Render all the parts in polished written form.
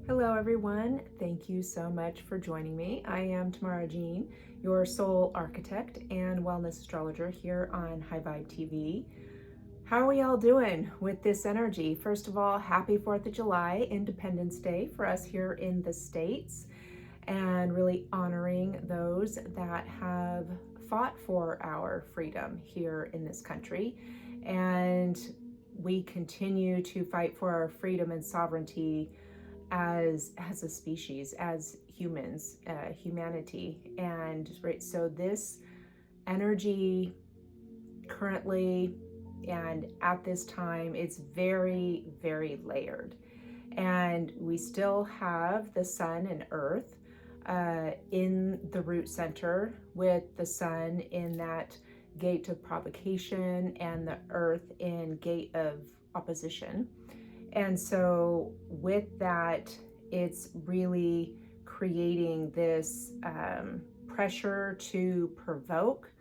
Hello, everyone. Thank you so much for joining me. I am Tamara, your soul architect and wellness astrologer here on High Vibe TV. How are we all doing with this energy? First of all, happy 4th of July, Independence Day for us here in the States, and really honoring those that have fought for our freedom here in this country. And we continue to fight for our freedom and sovereignty as a species, as humans, humanity. And right, so this energy currently and at this time, it's very, very layered. And we still have the sun and earth in the root center, with the sun in that gate of provocation and the earth in gate of opposition. And so with that, it's really creating this pressure to provoke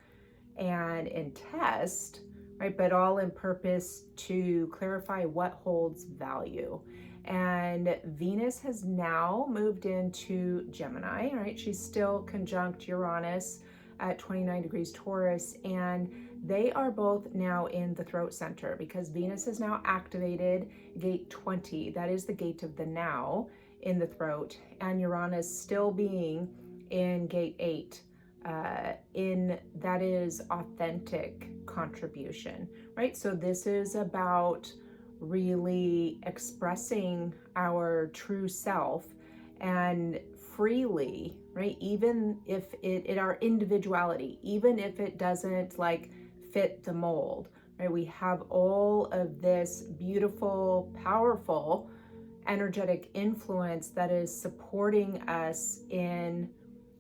and test, right? But all in purpose to clarify what holds value. And Venus has now moved into Gemini, right? She's still conjunct Uranus at 29 degrees Taurus, and they are both now in the throat center because Venus has now activated gate 20. That is the gate of the now in the throat, and Uranus still being in gate 8. In that is authentic contribution, right? So this is about really expressing our true self and freely, right? Even if it our individuality, even if it doesn't like fit the mold, right? We have all of this beautiful, powerful, energetic influence that is supporting us in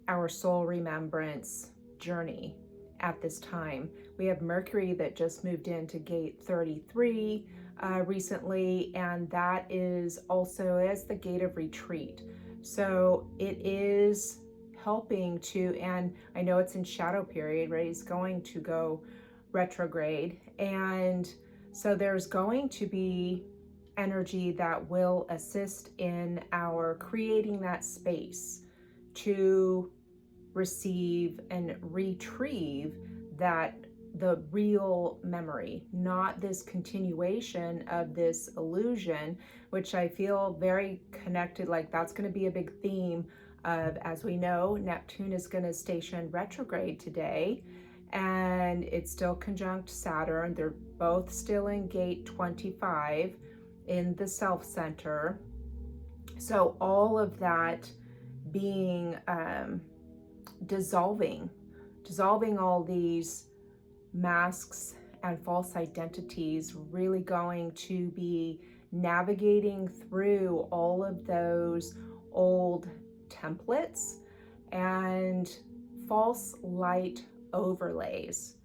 our soul remembrance journey at this time. We have Mercury that just moved into gate 33 recently, and that is also as the gate of retreat. So it is helping to, and I know it's in shadow period, right? It's going to go retrograde. And so there's going to be energy that will assist in our creating that space to receive and retrieve that the real memory, not this continuation of this illusion, which I feel very connected. Like that's going to be a big theme of, as we know, Neptune is going to station retrograde today, and it's still conjunct Saturn. They're both still in gate 25 in the self center. So all of that being dissolving all these masks and false identities, really going to be navigating through all of those old templates and false light overlays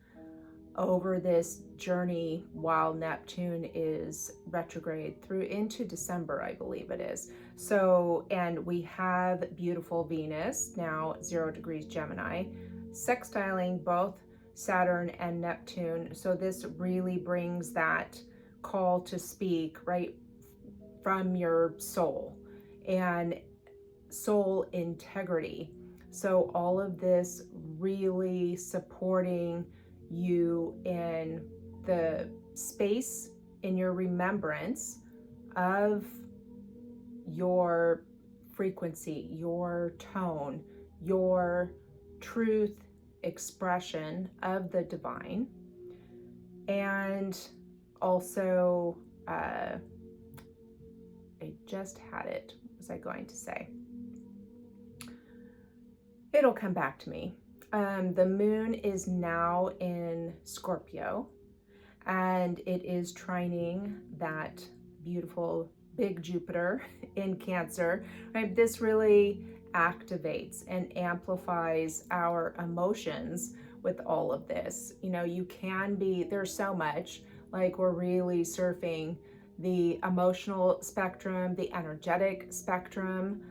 over this journey while Neptune is retrograde through into December, I believe it is. So, and we have beautiful Venus now 0 degrees Gemini, sextiling both Saturn and Neptune. So this really brings that call to speak right from your soul and soul integrity. So all of this really supporting you in the space in your remembrance of your frequency, your tone, your truth expression of the divine. And also, I just had it. What was I going to say? It'll come back to me. The moon is now in Scorpio, and it is trining that beautiful big Jupiter in Cancer, right? This really activates and amplifies our emotions with all of this. You know, you can be, there's so much, like we're really surfing the emotional spectrum, the energetic spectrum,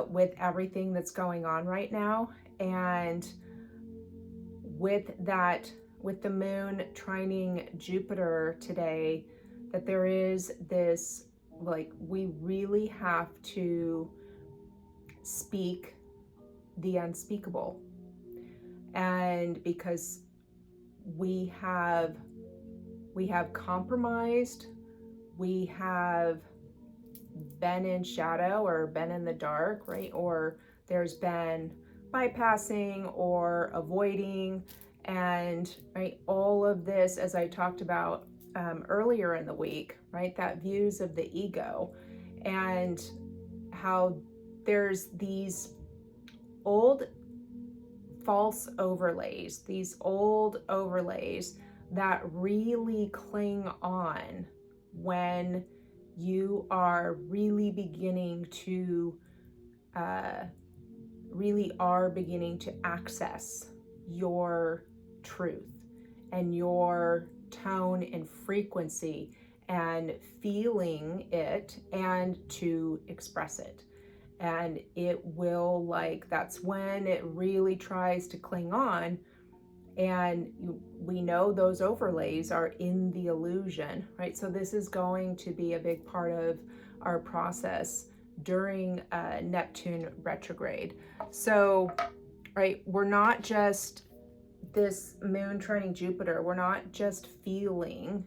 with everything that's going on right now. And with that, with the moon trining Jupiter today, that there is this like we really have to speak the unspeakable. And because we have compromised, we have been in shadow or been in the dark, right? Or there's been bypassing or avoiding, and right, all of this, as I talked about earlier in the week, right? That views of the ego, and how there's these old false overlays, these old overlays that really cling on when you are really beginning to access your truth and your tone and frequency and feeling it and to express it. And it will, like, that's when it really tries to cling on. And we know those overlays are in the illusion, right? So this is going to be a big part of our process during Neptune retrograde. So, right, we're not just this moon trining Jupiter, we're not just feeling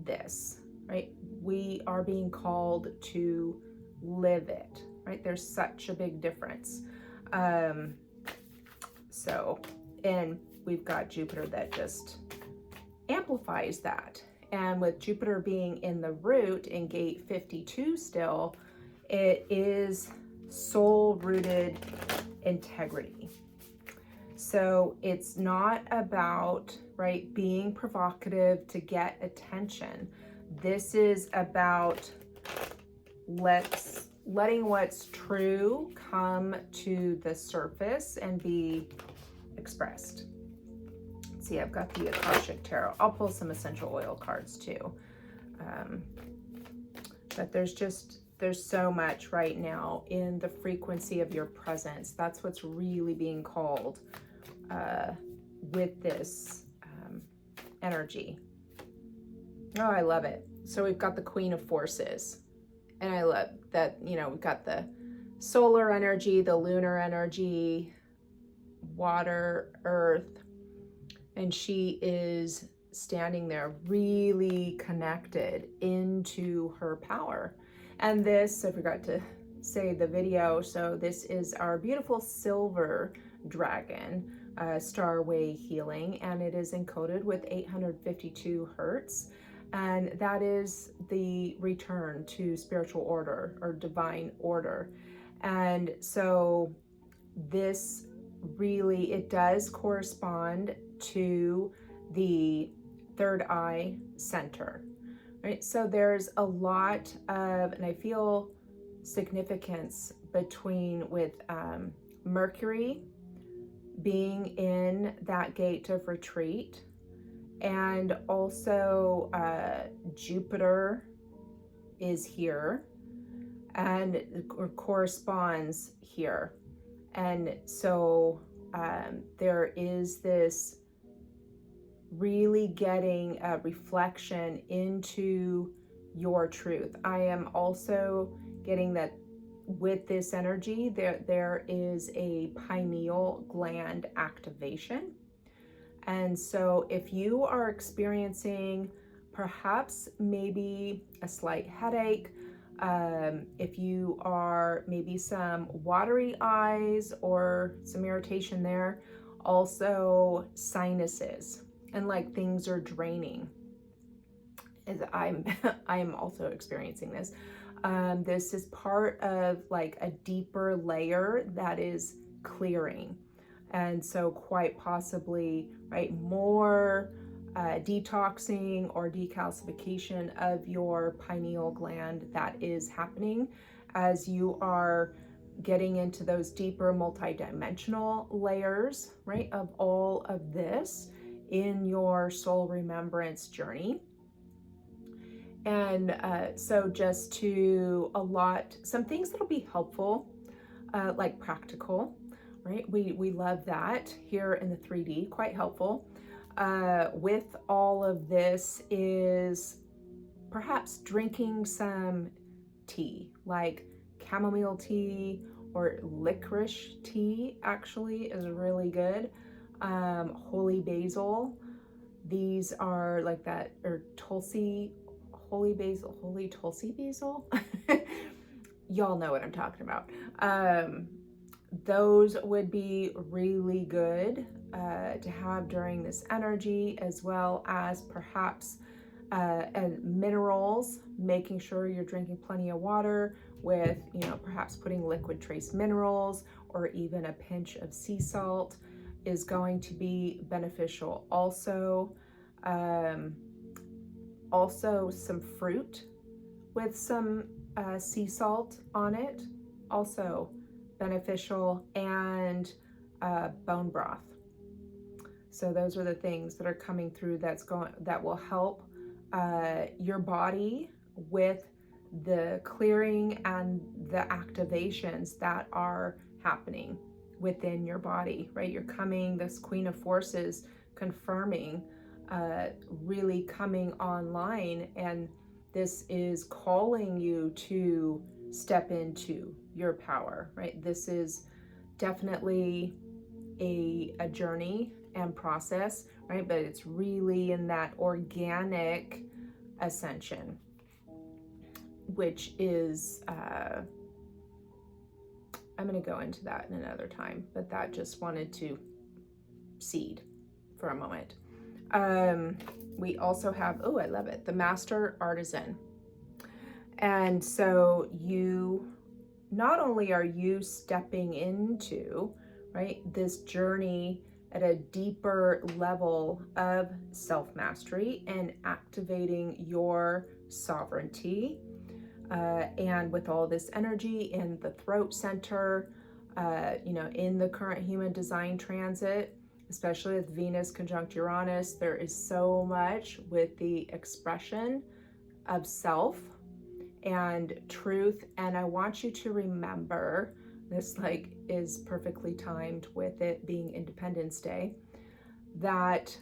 this, right? We are being called to live it, right? There's such a big difference. And we've got Jupiter that just amplifies that. And with Jupiter being in the root in gate 52 still, it is soul-rooted integrity. So it's not about, right, being provocative to get attention. This is about letting what's true come to the surface and be expressed. See, I've got the Akashic Tarot. I'll pull some essential oil cards too. But there's so much right now in the frequency of your presence. That's what's really being called with this energy. Oh, I love it. So we've got the Queen of Forces. And I love that, you know, we've got the solar energy, the lunar energy, water, earth, and she is standing there really connected into her power. And this, I forgot to say the video, so this is our beautiful silver dragon, Starway Healing, and it is encoded with 852 hertz. And that is the return to spiritual order or divine order. And so this really, it does correspond to the third eye center, right? So there's a lot of, and I feel significance with Mercury being in that gate of retreat, and also Jupiter is here and it corresponds here. And so there is this really getting a reflection into your truth. I am also getting that with this energy, there is a pineal gland activation. And so if you are experiencing perhaps maybe a slight headache, if you are maybe some watery eyes or some irritation there, also sinuses, and like things are draining, as I'm also experiencing this. This is part of like a deeper layer that is clearing. And so quite possibly, right, more detoxing or decalcification of your pineal gland that is happening as you are getting into those deeper multidimensional layers, right, of all of this in your soul remembrance journey. And so just some things that'll be helpful, like practical, right? We love that here in the 3D, quite helpful. With all of this is perhaps drinking some tea, like chamomile tea or licorice tea actually is really good. Holy basil, these are like that, or Tulsi, holy Tulsi basil. Y'all know what I'm talking about. Those would be really good to have during this energy, as well as perhaps and minerals, making sure you're drinking plenty of water with, perhaps putting liquid trace minerals or even a pinch of sea salt is going to be beneficial. Also, some fruit with some sea salt on it, also beneficial, and bone broth. So those are the things that are coming through that will help your body with the clearing and the activations that are happening within your body, right? You're coming, this Queen of Forces confirming, really coming online, and this is calling you to step into your power, right? This is definitely a journey and process, right? But it's really in that organic ascension, which is, I'm going to go into that in another time, but that just wanted to seed for a moment. We also have, oh, I love it, the Master Artisan. And so not only are you stepping into, right, this journey at a deeper level of self-mastery and activating your sovereignty, and with all this energy in the throat center, in the current human design transit, especially with Venus conjunct Uranus, there is so much with the expression of self and truth. And I want you to remember, this is perfectly timed with it being Independence Day, that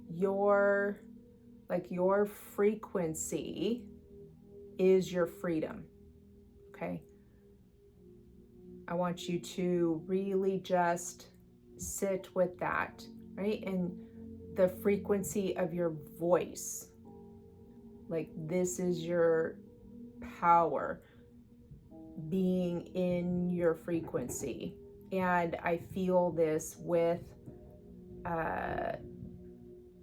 your frequency is your freedom. Okay, I want you to really just sit with that, right? And the frequency of your voice, this is your power, being in your frequency. And I feel this with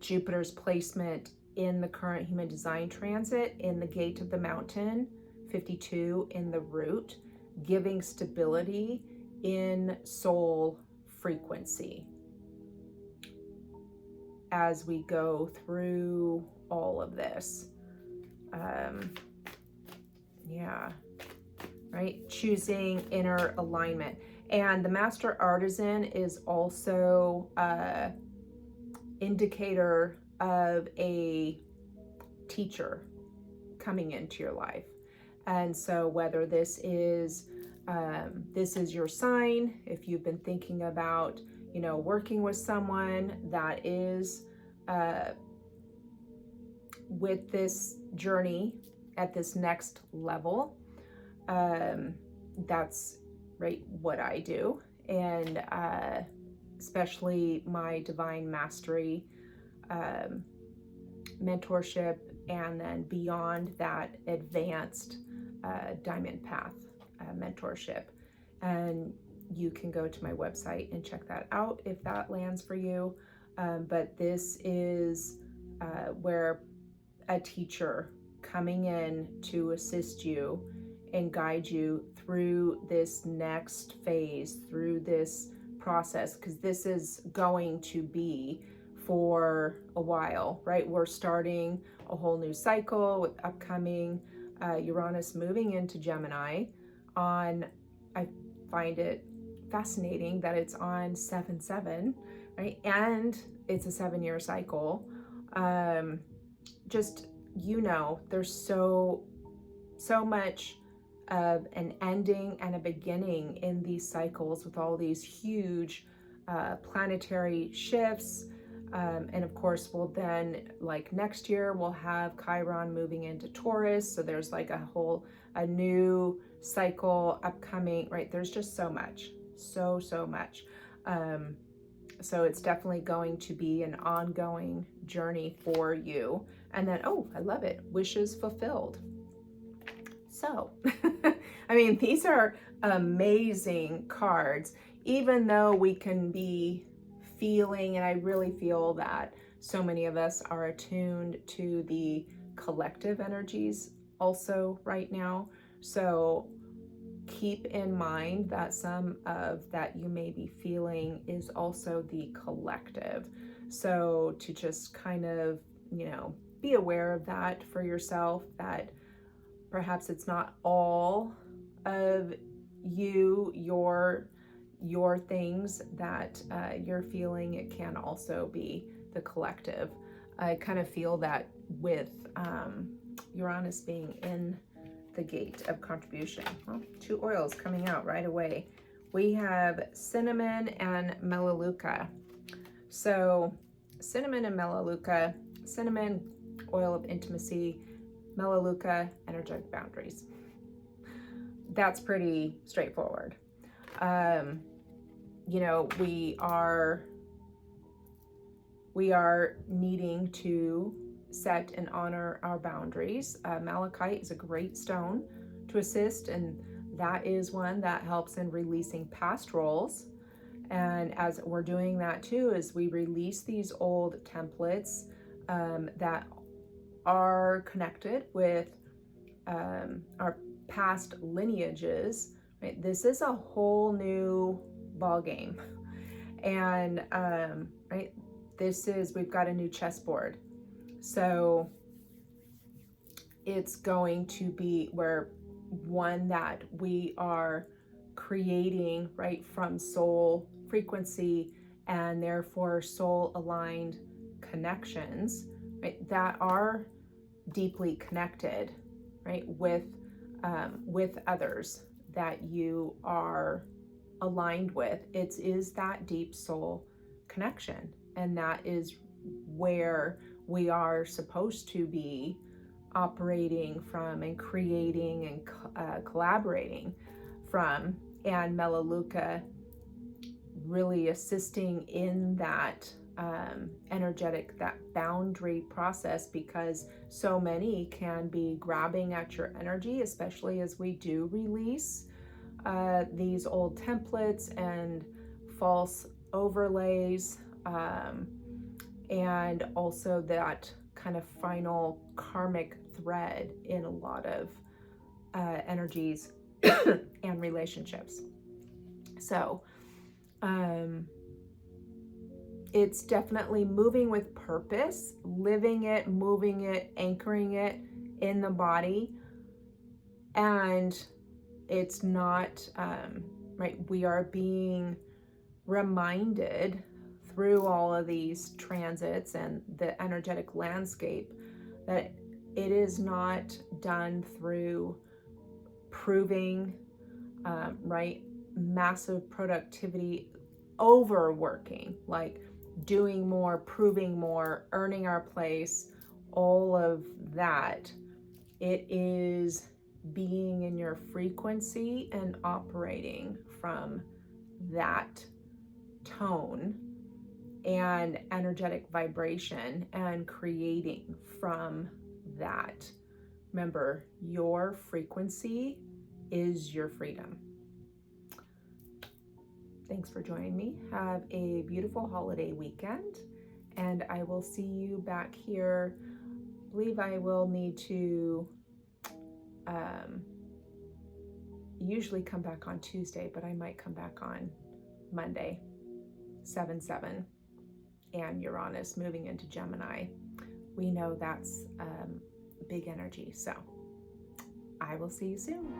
Jupiter's placement in the current human design transit in the gate of the mountain, 52 in the root, giving stability in soul frequency as we go through all of this. Right? Choosing inner alignment. And the Master Artisan is also an indicator of a teacher coming into your life. And so whether this is your sign, if you've been thinking about, working with someone that is with this journey at this next level, that's right what I do. And especially my Divine Mastery mentorship, and then beyond that, advanced Diamond Path mentorship. And you can go to my website and check that out if that lands for you. But this is where a teacher coming in to assist you and guide you through this next phase, through this process, because this is going to be for a while, right? We're starting a whole new cycle with upcoming Uranus moving into Gemini I find it fascinating that it's on 7/7, right? And it's a 7-year cycle. Just, there's so much of an ending and a beginning in these cycles with all these huge planetary shifts, And of course, we'll then, like next year, we'll have Chiron moving into Taurus. So there's like a new cycle upcoming, right? There's just so much, so much. So it's definitely going to be an ongoing journey for you. And then, oh, I love it. Wishes fulfilled. So, I mean, these are amazing cards, even though we can be feeling, and I really feel that so many of us are attuned to the collective energies also right now. So keep in mind that some of that you may be feeling is also the collective. So to just kind of, be aware of that for yourself, that perhaps it's not all of your things that you're feeling. It can also be the collective. I kind of feel that with Uranus being in the gate of contribution. Well, 2 oils coming out right away. We have cinnamon and melaleuca. So cinnamon and melaleuca, cinnamon, oil of intimacy, melaleuca, energetic boundaries. That's pretty straightforward. We are needing to set and honor our boundaries. Malachite is a great stone to assist, and that is one that helps in releasing past roles. And as we're doing that too, as we release these old templates that are connected with our past lineages, right? This is a whole new ball game. And right, we've got a new chessboard. So it's going to be one that we are creating right from soul frequency, and therefore soul aligned connections, right, that are deeply connected, right, with others that you are aligned with. It is that deep soul connection, and that is where we are supposed to be operating from and creating and collaborating from. And melaleuca really assisting in that energetic, that boundary process, because so many can be grabbing at your energy, especially as we do release these old templates and false overlays, and also that kind of final karmic thread in a lot of energies and relationships. So it's definitely moving with purpose, living it, moving it, anchoring it in the body. And it's not, right, we are being reminded through all of these transits and the energetic landscape that it is not done through proving, right, massive productivity, overworking, like doing more, proving more, earning our place, all of that. It is being in your frequency and operating from that tone and energetic vibration and creating from that. Remember, your frequency is your freedom. Thanks for joining me. Have a beautiful holiday weekend, and I will see you back here. I believe I will need to usually come back on Tuesday, but I might come back on Monday, 7/7, and Uranus moving into Gemini. We know that's big energy, so I will see you soon.